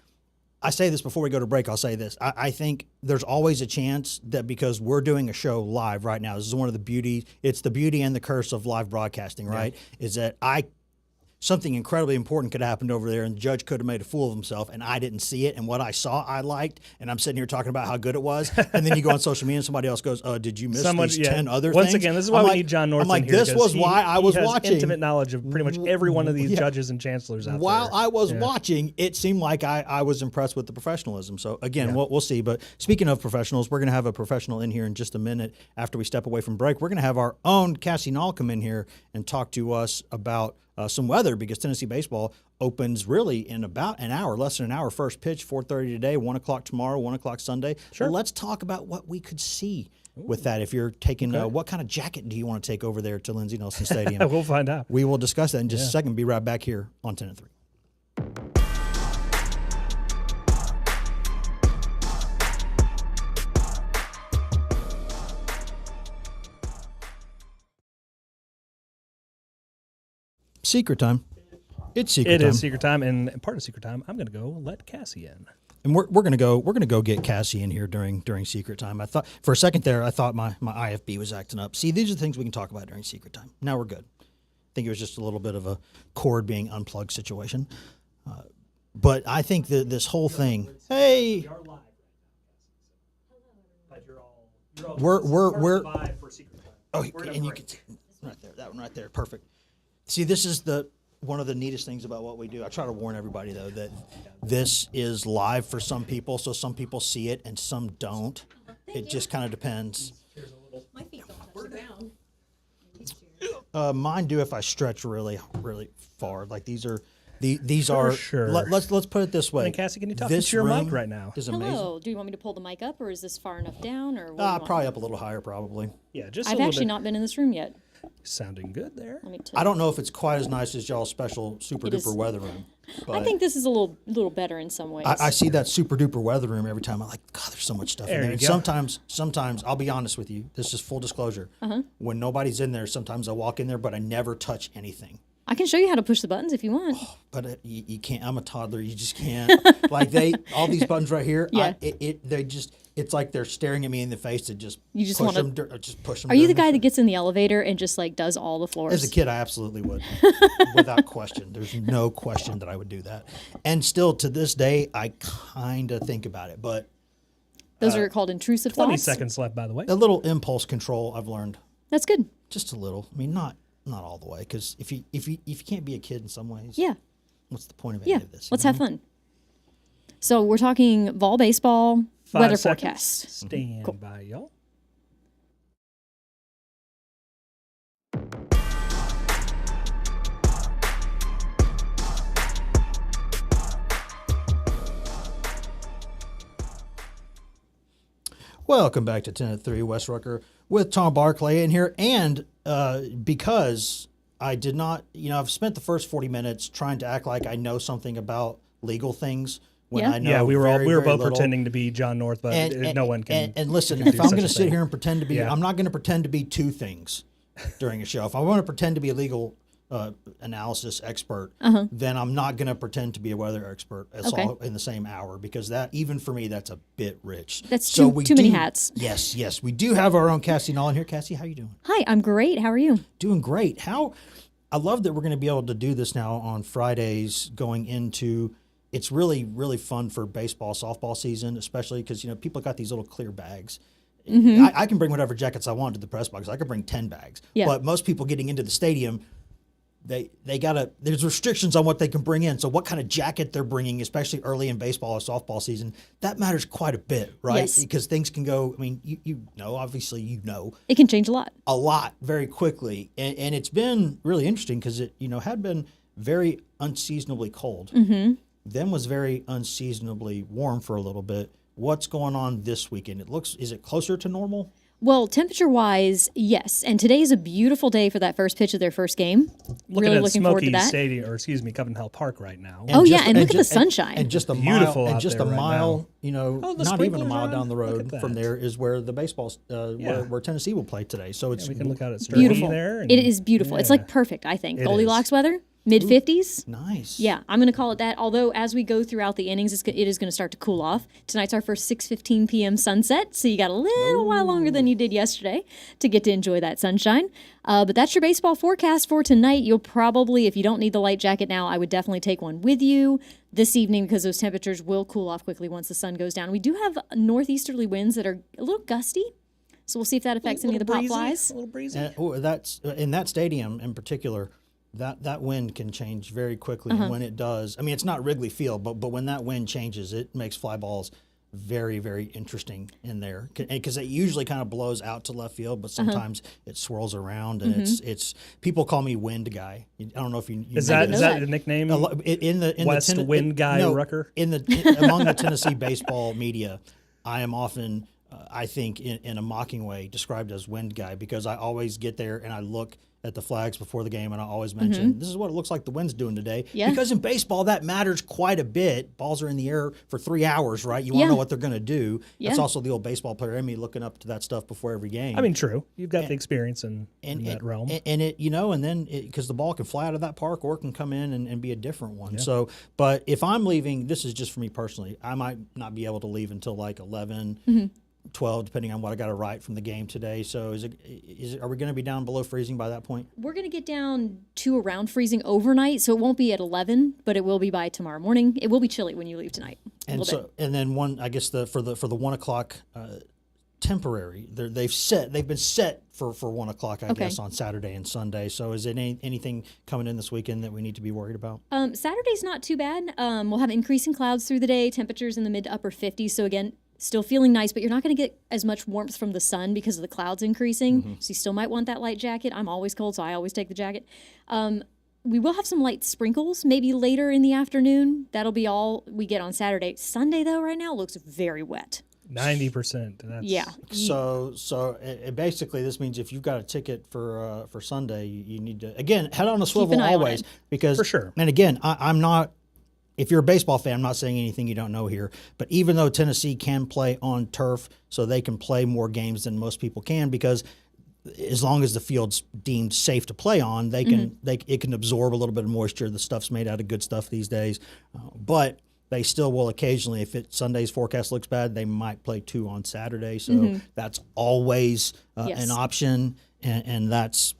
I say this before we go to break, I'll say this. I think there's always a chance that because we're doing a show live right now, this is one of the beauty, it's the beauty and the curse of live broadcasting, right? Is that something incredibly important could have happened over there, and the judge could have made a fool of himself, and I didn't see it. And what I saw, I liked, and I'm sitting here talking about how good it was. And then you go on social media, and somebody else goes, "Did you miss these 10 other things?" Once again, this is why we need John North in here. This was why I was watching. Intimate knowledge of pretty much every one of these judges and chancellors out there. While I was watching, it seemed like I was impressed with the professionalism. So again, we'll see. But speaking of professionals, we're going to have a professional in here in just a minute after we step away from break. We're going to have our own Cassie Nall come in here and talk to us about some weather, because Tennessee baseball opens really in about an hour, less than an hour. First pitch, 4:30 today, 1 o'clock tomorrow, 1 o'clock Sunday. Sure. Let's talk about what we could see with that. If you're taking, what kind of jacket do you want to take over there to Lindsey Nelson Stadium? We'll find out. We will discuss that in just a second. Be right back here on 10 and 3. Secret time. It's secret time. It is secret time, and part of secret time, I'm going to go let Cassie in. And we're gonna go get Cassie in here during secret time. I thought for a second there, I thought my IFB was acting up. See, these are the things we can talk about during secret time. Now we're good. I think it was just a little bit of a cord being unplugged situation. But I think that this whole thing. Hey. We're oh, and you can right there, that one right there, perfect. See, this is the one of the neatest things about what we do, I try to warn everybody though that this is live for some people, so some people see it and some don't. It just kind of depends. My feet don't touch the ground. Mine do if I stretch really, really far. Like these are. Sure. Let's put it this way. And Cassie, can you talk This into your room mic right now? Is amazing. Hello. Do you want me to pull the mic up, or is this far enough down, or what do you want? Probably up a little higher, probably. Yeah, just I've a little actually bit. not been in this room yet. Sounding good there. Let me tell I you. don't know if it's quite as nice as y'all's special super It is- duper weather room. But I think this is a little better in some ways. I see that super duper weather room every time. I'm like, God, there's so much stuff There in there. you And go. sometimes I'll be honest with you. This is full disclosure. When nobody's in there, sometimes I walk in there, but I never touch anything. I can show you how to push the buttons if you want. But you can't. I'm a toddler. You just can't. Like all these buttons right here. Yeah. It's like they're staring at me in the face to just. You just push wanna- them. Just push them. Are you the during guy show. that gets in the elevator and just like does all the floors? As a kid, I absolutely would, without question. There's no question that I would do that. And still to this day, I kind of think about it. But Those are called intrusive 20 thoughts. seconds left, by the way. a little impulse control I've learned, That's good. just a little. I mean, not all the way, because if you can't be a kid in some ways, Yeah. what's the point of Yeah. any of this? Let's have fun. So we're talking vol baseball 5 weather seconds. forecast. Stand by, y'all. Welcome back to 10 at 3, Wes Rucker with Tom Barclay in here. And because I did not, I've spent the first 40 minutes trying to act like I know something about legal things when Yeah. I know Yeah, we were very, both very little. pretending to be John North, but no one can. And listen, can if do I'm such going a to sit thing. here and pretend to be, Yeah. I'm not going to pretend to be two things during a show. If I want to pretend to be a legal analysis expert, then I'm not going to pretend to be a weather expert. It's Okay. all in the same hour, because that, even for me, that's a bit rich. That's too many hats. Yes, we do have our own Cassie Nolan here. Cassie, how you doing? Hi, I'm great. How are you? Doing great. I love that we're going to be able to do this now on Fridays going into. It's really, really fun for baseball, softball season, especially because, people got these little clear bags. I can bring whatever jackets I want to the press box. I could bring 10 bags. Yeah. But most people getting into the stadium, there's restrictions on what they can bring in. So what kind of jacket they're bringing, especially early in baseball or softball season, that matters quite a bit, right? Yes. Because things can go, obviously It can change a lot. a lot very quickly. And it's been really interesting because it, had been very unseasonably cold. Mm-hmm. Then was very unseasonably warm for a little bit. What's going on this weekend? Is it closer to normal? Well, temperature-wise, yes. And today is a beautiful day for that first pitch of their first game. Looking really at looking forward to Smoky that. Stadium, or excuse me, Covenant Park right now. Oh, yeah, just- and look at the ju- sunshine. And just a Beautiful mile, and out just there a right mile, the not even a sprinklers mile on? down the Look road at from that. there is where the baseball, Yeah. where Tennessee will play today. So it's We can look out at Beautiful. there. It is beautiful. It's like perfect, I think. It Goldilocks is. weather, mid-50s. nice. Yeah, I'm going to call it that. Although as we go throughout the innings, it is going to start to cool off. Tonight's our first 6:15 p.m. sunset, so you got a little while longer than you did yesterday to get to enjoy that sunshine. But that's your baseball forecast for tonight. You'll probably, if you don't need the light jacket now, I would definitely take one with you this evening because those temperatures will cool off quickly once the sun goes down. We do have northeasterly winds that are a little gusty, so we'll see if that affects any of the pop flies. A little breezy. And, that's in that stadium in particular. That wind can change very quickly, and when it does, I mean, it's not Wrigley Field, but when that wind changes, it makes fly balls very, very interesting in there, because it usually kind of blows out to left field, but sometimes it swirls around, and it's people call me Wind Guy. I don't know if you Is I that didn't is know that that. the nickname? in the West Wind Guy Rucker? among the Tennessee baseball media, I am often I think in a mocking way described as Wind Guy, because I always get there and I look at the flags before the game and I always mention this is what it looks like the wind's doing today. Yeah. Because in baseball that matters quite a bit. Balls are in the air for 3 hours, right? You want to Yeah. know what they're going to do. Yeah. That's also the old baseball player in me looking up to that stuff before every game. I mean, true. You've got the experience in that realm. And it, and then because the ball can fly out of that park or it can come in and be a different one. So, but if I'm leaving, this is just for me personally, I might not be able to leave until like 11, 12, depending on what I got to write from the game today. So are we going to be down below freezing by that point? We're going to get down to around freezing overnight, so it won't be at 11, but it will be by tomorrow morning. It will be chilly when you leave tonight. And so, and then I guess for the 1 o'clock temporary. They've been set for 1 o'clock, I Okay. guess, on Saturday and Sunday. So is it anything coming in this weekend that we need to be worried about? Saturday's not too bad. We'll have increasing clouds through the day, temperatures in the mid to upper 50s. So again, still feeling nice, but you're not going to get as much warmth from the sun because of the clouds increasing. So you still might want that light jacket. I'm always cold, so I always take the jacket. We will have some light sprinkles maybe later in the afternoon. That'll be all we get on Saturday. Sunday, though, right now looks very wet. 90%. That's, Yeah. So basically, this means if you've got a ticket for Sunday, you need to again head on a swivel an eye on always it. because For sure. And again, I'm not. If you're a baseball fan, I'm not saying anything you don't know here. But even though Tennessee can play on turf, so they can play more games than most people can, because as long as the field's deemed safe to play on, they can it can absorb a little bit of moisture. The stuff's made out of good stuff these days, but they still will occasionally, if Sunday's forecast looks bad, they might play 2 on Saturday. So that's always Yes. an option. And that's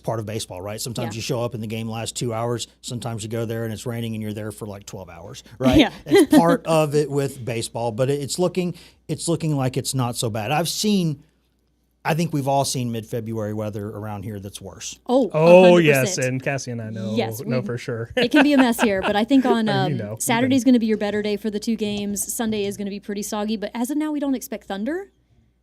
part of baseball, right? Sometimes Yeah. you show up and the game lasts 2 hours. Sometimes you go there and it's raining and you're there for like 12 hours, right? Yeah. It's part of it with baseball, but it's looking like it's not so bad. I think we've all seen mid-February weather around here that's worse. Oh, Oh 100%. yes, and Cassie and I know Yes, know we- for sure. It can be a mess here, but I think on know. Saturday's going to be your better day for the 2 games. Sunday is going to be pretty soggy, but as of now, we don't expect thunder.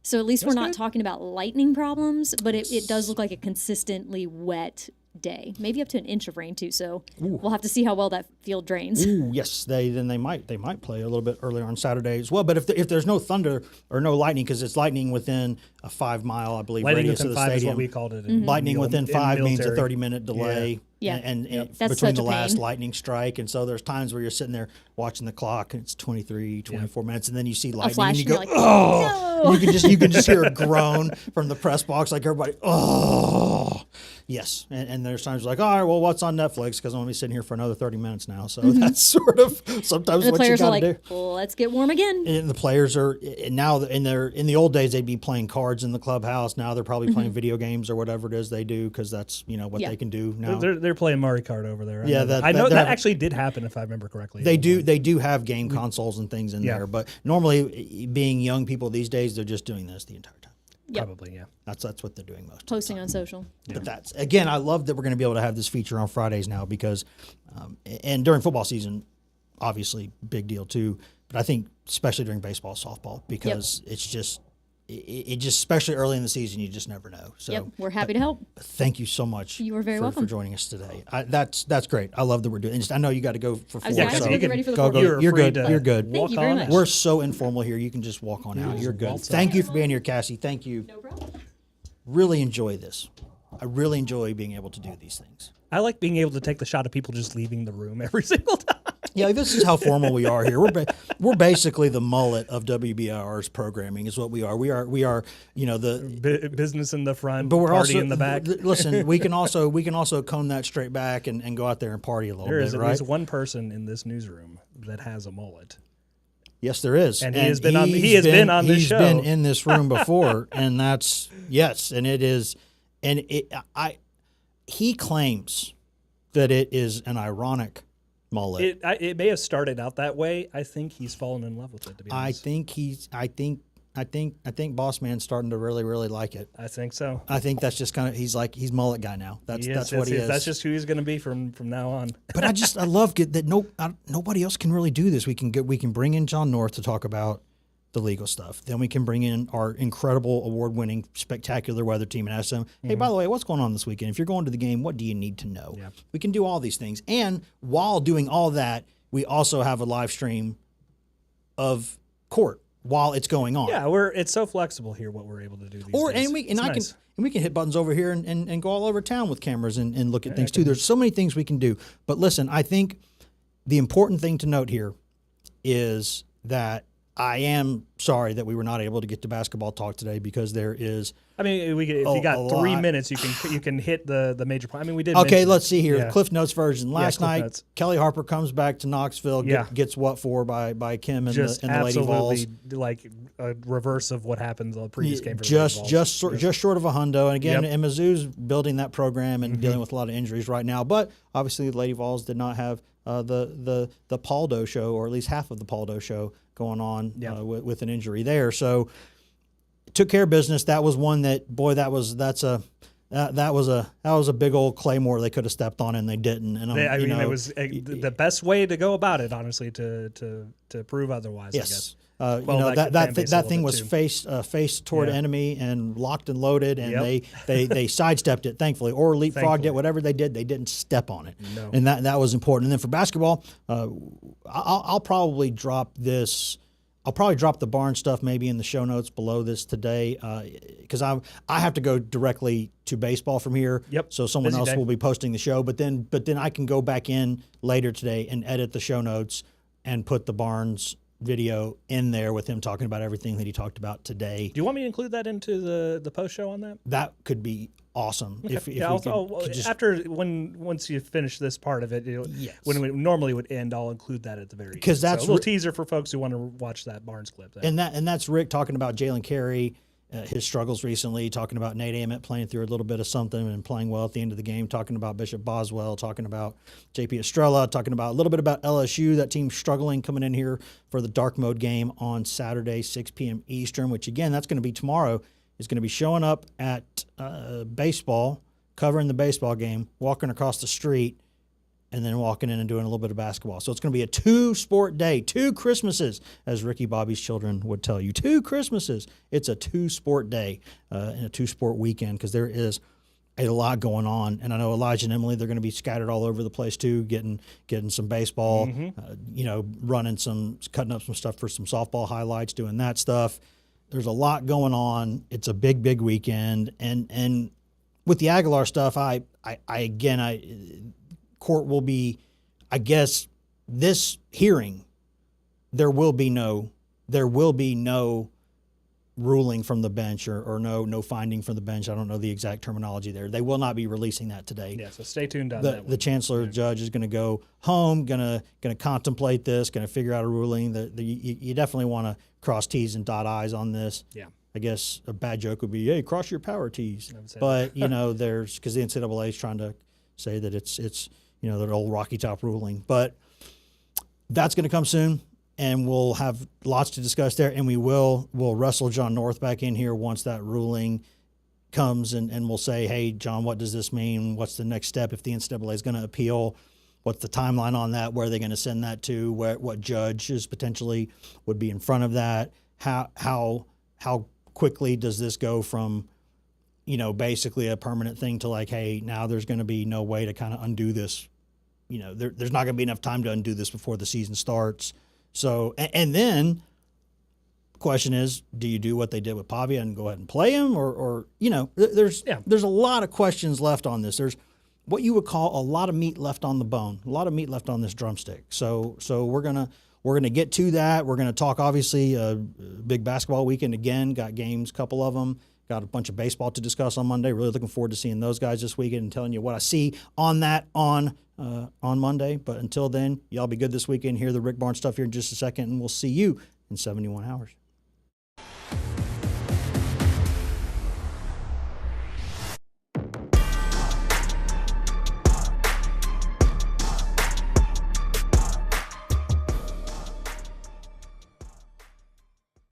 So at least we're not talking about lightning problems, but it does look like a consistently wet day, maybe up to an inch of rain too. So we'll have to see how well that field drains. Ooh, yes, they might play a little bit earlier on Saturday as well. But if there's no thunder or no lightning, because it's lightning within a 5 mile, I believe, Lightning radius of within the 5 is stadium. what we called it. In Lightning within 5 means a military. 30-minute delay. Yeah. And That's between such the a last pain. lightning strike, and so there's times where you're sitting there watching the clock, and it's 23, 24 minutes, and then you see lightning, flash, and you and go, you're like, oh! no! You can just hear a groan from the press box, like everybody, oh, yes. And there's times like, all right, well, what's on Netflix? Because I'm gonna be sitting here for another 30 minutes now. So that's sort of sometimes And the what you players are got to like, do. let's get warm again. And the players are now in the old days they'd be playing cards in the clubhouse. Now they're probably playing video games or whatever it is they do, because that's what Yeah. they can do now. They're playing Mario Kart over there. Yeah, I know they're that having- actually did happen if I remember correctly. They do have game consoles and things in Yeah. there, but normally being young people these days, they're just doing this the entire time. Yep. Probably, yeah. That's what they're doing most. Posting on social. But that's again, I love that we're going to be able to have this feature on Fridays now because, and during football season, obviously big deal too. But I think especially during baseball, softball, because it's just it just especially early in the season, you just never know. So Yep, we're happy to help. thank you so much. You are very for welcome. joining us today. That's great. I love that we're doing. I know you got to go for I was 4. gonna ask so you to get ready for the go. fourth. You're free good. to You're good. Thank you walk very on much. out. We're so informal here. You can just walk on out. You're good. waltz Thank you for being here, Cassie. Thank you. No problem. Really enjoy this. I really enjoy being able to do these things. I like being able to take the shot of people just leaving the room every single time. Yeah, this is how formal we are here. We're basically the mullet of WBIR's programming is what we are. We are the Business in the front, but we're party also in the back. Listen, we can also comb that straight back and go out there and party a little There bit, is at right? least one person in this newsroom that has a mullet. Yes, there is, And he has been on this he's show. been in this room before, and that's yes, and it is, and he claims that it is an ironic mullet. It may have started out that way. I think he's fallen in love with it. To be honest, I think Boss Man's starting to really, really like it. I think so. I think that's just kind of he's mullet guy now. That's what he is. That's just who he's going to be from now on. But I love that nobody else can really do this. We can bring in John North to talk about the legal stuff. Then we can bring in our incredible award-winning spectacular weather team and ask them, hey, by the way, what's going on this weekend? If you're going to the game, what do you need to know? Yeah. We can do all these things. And while doing all that, we also have a live stream of court while it's going on. Yeah, it's so flexible here what we're able to do these days. We can hit buttons over here and go all over town with cameras and look at things too. There's so many things we can do. But listen, I think the important thing to note here is that I am sorry that we were not able to get to basketball talk today because there is. I mean, if you got 3 minutes, you can hit the major point. I mean, we did. Okay, mention let's it. see here. Yeah. Cliff Notes version. Last Cliff night, Notes. Kelly Harper comes back to Knoxville, Yeah. gets what for by Kim and Just the Lady Vols. absolutely like a reverse of what happened the previous game for the Just Lady Vols. just short of a hundo, and again, Yep. and Mizzou's building that program and Mm-hmm. dealing with a lot of injuries right now. But obviously, the Lady Vols did not have the Paldo show, or at least half of the Paldo show going on Yeah. with an injury there. So took care of business. That was one that, boy, that was a big old claymore they could have stepped on and they didn't. And it was the best way to go about it, honestly, to prove otherwise. Yes. I guess. That thing was face toward enemy and locked and loaded, and they sidestepped it, thankfully, or leapfrogged it. Whatever they did, they didn't step on it, and that was important. And then for basketball, I'll probably drop this. I'll probably drop the barn stuff maybe in the show notes below this today, because I have to go directly to baseball from here. Yep. So someone Busy else day. will be posting the show, but then I can go back in later today and edit the show notes and put the Barnes video in there with him talking about everything that he talked about today. Do you want me to include that into the post show on that? That could be awesome. Okay. Once you finish this part of it, Yes. when it normally would end, I'll include that at the very end. Because that's a little teaser for folks who want to watch that Barnes clip. And that's Rick talking about Jalen Carey, his struggles recently, talking about Nate Ament playing through a little bit of something and playing well at the end of the game, talking about Bishop Boswell, talking about JP Estrella, talking about a little bit about LSU, that team struggling coming in here for the dark mode game on Saturday, 6 p.m. Eastern, which again, that's going to be tomorrow, is going to be showing up at baseball, covering the baseball game, walking across the street, and then walking in and doing a little bit of basketball. So it's going to be a 2-sport day, 2 Christmases, as Ricky Bobby's children would tell you. 2 Christmases. It's a 2-sport day and a 2-sport weekend, because there is a lot going on. And I know Elijah and Emily, they're going to be scattered all over the place too, getting some baseball, cutting up some stuff for some softball highlights, doing that stuff. There's a lot going on. It's a big, big weekend. And with the Aguilar stuff, court will be, I guess, this hearing, there will be no ruling from the bench or no finding from the bench. I don't know the exact terminology there. They will not be releasing that today. Yeah, so stay tuned on that one. The chancellor judge is going to go home, going to contemplate this, going to figure out a ruling. You definitely want to cross T's and dot I's on this. Yeah. I guess a bad joke would be, hey, cross your power T's. But, there's, because the NCAA is trying to say that it's that old Rocky Top ruling. But that's going to come soon, and we'll have lots to discuss there, and we'll wrestle John North back in here once that ruling comes, and we'll say, hey, John, what does this mean? What's the next step if the NCAA is going to appeal? What's the timeline on that? Where are they going to send that to? What judges potentially would be in front of that? How quickly does this go from basically a permanent thing to like, hey, now there's going to be no way to kind of undo this. There's not going to be enough time to undo this before the season starts. So, and then the question is, do you do what they did with Pavia and go ahead and play him? Or there's a lot of questions left on this. There's what you would call a lot of meat left on the bone, a lot of meat left on this drumstick. So we're going to get to that. We're going to talk, obviously, big basketball weekend again. Got games, couple of them. Got a bunch of baseball to discuss on Monday. Really looking forward to seeing those guys this weekend and telling you what I see on that on Monday. But until then, y'all be good this weekend. Hear the Rick Barnes stuff here in just a second, and we'll see you in 71 hours.